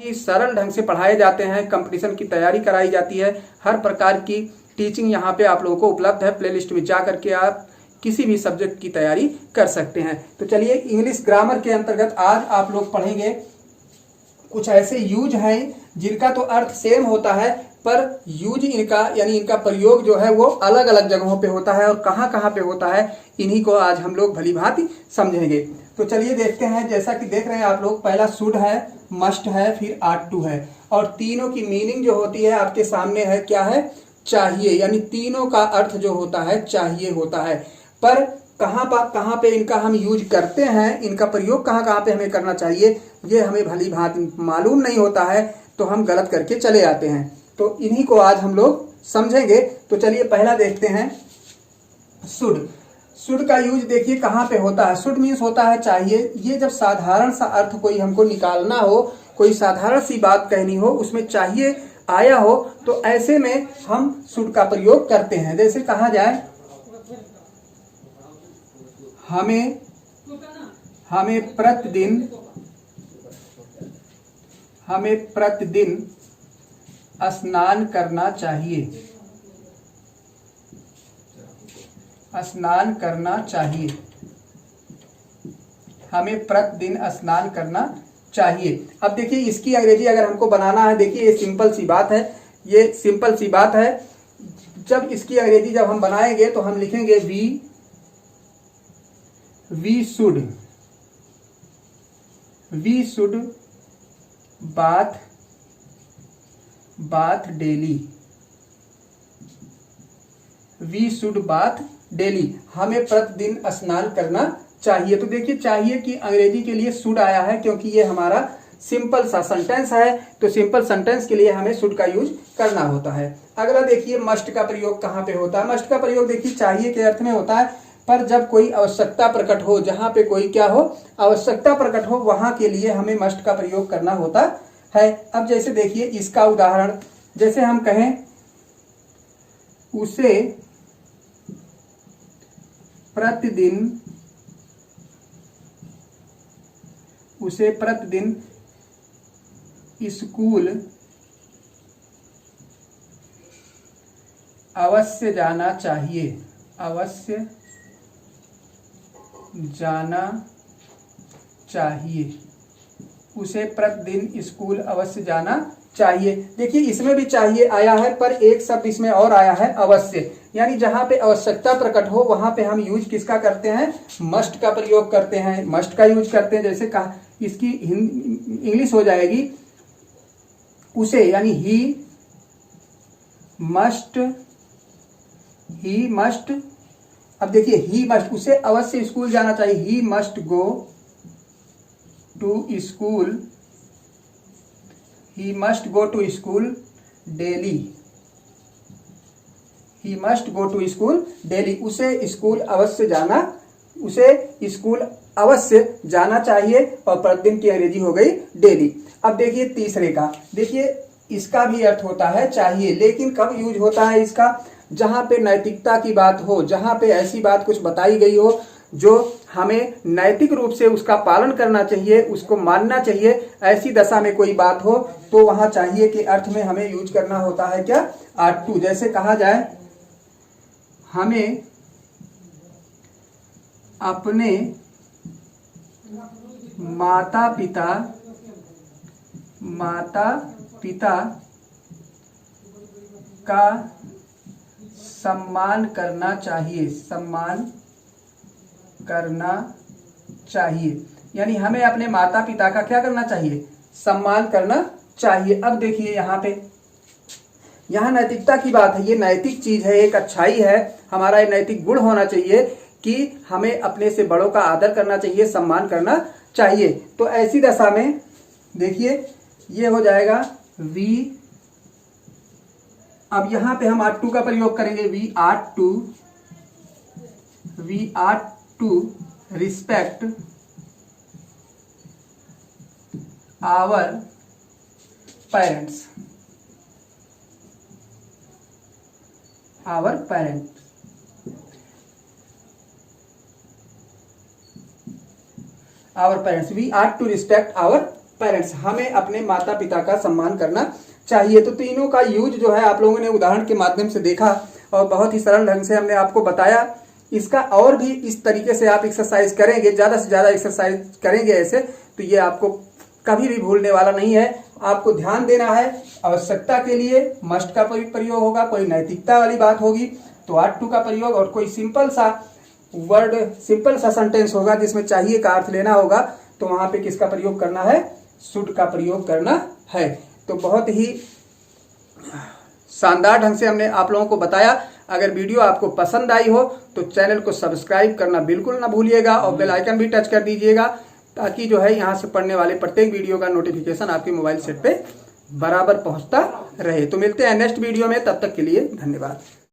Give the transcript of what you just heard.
कि सरल ढंग से पढ़ाए जाते हैं, कंपटीशन की तैयारी कराई जाती है, हर प्रकार की टीचिंग यहाँ पे आप लोगों को उपलब्ध है। प्लेलिस्ट में जा करके आप किसी भी सब्जेक्ट की तैयारी कर सकते हैं। तो चलिए, इंग्लिश ग्रामर के अंतर्गत आज आप लोग पढ़ेंगे कुछ ऐसे यूज हैं जिनका तो अर्थ सेम होता है, पर यूज इनका यानी इनका प्रयोग जो है वो अलग अलग जगहों पे होता है, और कहाँ कहाँ पे होता है इन्हीं को आज हम लोग भली भांति समझेंगे। तो चलिए देखते हैं। जैसा कि देख रहे हैं आप लोग, पहला शुड है, मस्ट है, फिर आट टू है, और तीनों की मीनिंग जो होती है आपके सामने है। क्या है? चाहिए। यानी तीनों का अर्थ जो होता है चाहिए होता है। पर कहाँ पे इनका हम यूज करते हैं, इनका प्रयोग कहाँ पे हमें करना चाहिए, ये हमें भली भांति मालूम नहीं होता है, तो हम गलत करके चले आते हैं। तो इन्हीं को आज हम लोग समझेंगे। तो चलिए पहला देखते हैं, शुड। शुड का यूज देखिए कहाँ पे होता है। शुड मीन्स होता है चाहिए। ये जब साधारण सा अर्थ कोई हमको निकालना हो, कोई साधारण सी बात कहनी हो, उसमें चाहिए आया हो, तो ऐसे में हम शुड का प्रयोग करते हैं। जैसे कहा जाए, हमें प्रतिदिन स्नान करना चाहिए। स्नान करना चाहिए। हमें प्रतिदिन स्नान करना चाहिए। अब देखिए, इसकी अंग्रेजी अगर हमको बनाना है, देखिए ये सिंपल सी बात है, ये सिंपल सी बात है। जब इसकी अंग्रेजी जब हम बनाएंगे तो हम लिखेंगे we should bath daily. We should bath daily. हमें प्रतिदिन स्नान करना चाहिए। तो देखिए, चाहिए की अंग्रेजी के लिए शुड आया है, क्योंकि ये हमारा सिंपल सा सेंटेंस है। तो सिंपल सेंटेंस के लिए हमें शुड का यूज करना होता है। अगला देखिए, मस्ट का प्रयोग कहाँ पे होता है। मस्ट का प्रयोग देखिए चाहिए के अर्थ में होता है, पर जब कोई आवश्यकता प्रकट हो, जहां पे कोई क्या हो, आवश्यकता प्रकट हो, वहां के लिए हमें मस्ट का प्रयोग करना होता है। अब जैसे देखिए इसका उदाहरण, जैसे हम कहें उसे प्रतिदिन स्कूल अवश्य जाना चाहिए। अवश्य जाना चाहिए। उसे प्रतिदिन स्कूल अवश्य जाना चाहिए। देखिए, इसमें भी चाहिए आया है, पर एक शब्द इसमें और आया है, अवश्य। यानी जहां पे आवश्यकता प्रकट हो, वहां पे हम यूज किसका करते हैं? मस्ट का प्रयोग करते हैं। मस्ट का यूज करते हैं। जैसे कहा, इसकी इंग्लिश हो जाएगी उसे, यानी ही मस्ट। अब देखिए, ही मस्ट, उसे अवश्य स्कूल जाना चाहिए। He must go to school. He must go to school daily. He must go to school daily. उसे स्कूल अवश्य जाना चाहिए। और प्रतिदिन की अंग्रेजी हो गई डेली। अब देखिए तीसरे का, देखिए इसका भी अर्थ होता है चाहिए, लेकिन कब यूज होता है इसका? जहां पे नैतिकता की बात हो, जहां पे ऐसी बात कुछ बताई गई हो जो हमें नैतिक रूप से उसका पालन करना चाहिए, उसको मानना चाहिए, ऐसी दशा में कोई बात हो, तो वहां चाहिए के अर्थ में हमें यूज करना होता है क्या? आट टू। जैसे कहा जाए, हमें अपने माता पिता का सम्मान करना चाहिए। सम्मान करना चाहिए। यानी हमें अपने माता पिता का क्या करना चाहिए? सम्मान करना चाहिए। अब देखिए यहाँ नैतिकता की बात है। ये नैतिक चीज है, एक अच्छाई है, हमारा ये नैतिक गुण होना चाहिए कि हमें अपने से बड़ों का आदर करना चाहिए, सम्मान करना चाहिए। तो ऐसी दशा में देखिए ये हो जाएगा वी। अब यहाँ पे हम आट टू का प्रयोग करेंगे। We ought to respect our parents. We ought to respect our parents, हमें अपने माता पिता का सम्मान करना चाहिए। तो तीनों का यूज जो है आप लोगों ने उदाहरण के माध्यम से देखा और बहुत ही सरल ढंग से हमने आपको बताया। इसका और भी इस तरीके से आप एक्सरसाइज करेंगे, ज्यादा से ज्यादा एक्सरसाइज करेंगे ऐसे, तो ये आपको कभी भी भूलने वाला नहीं है। आपको ध्यान देना है, आवश्यकता के लिए मस्ट का प्रयोग होगा, कोई नैतिकता वाली बात होगी तो आर टू का प्रयोग, और कोई सिंपल सा वर्ड, सिंपल सा सेंटेंस होगा जिसमें चाहिए का अर्थ लेना होगा तो वहां पे किसका प्रयोग करना है, शुड का प्रयोग करना है। तो बहुत ही शानदार ढंग से हमने आप लोगों को बताया। अगर वीडियो आपको पसंद आई हो तो चैनल को सब्सक्राइब करना बिल्कुल ना भूलिएगा और बेल आइकन भी टच कर दीजिएगा, ताकि जो है यहाँ से पढ़ने वाले प्रत्येक वीडियो का नोटिफिकेशन आपके मोबाइल सेट पे बराबर पहुंचता रहे। तो मिलते हैं नेक्स्ट वीडियो में, तब तक के लिए धन्यवाद।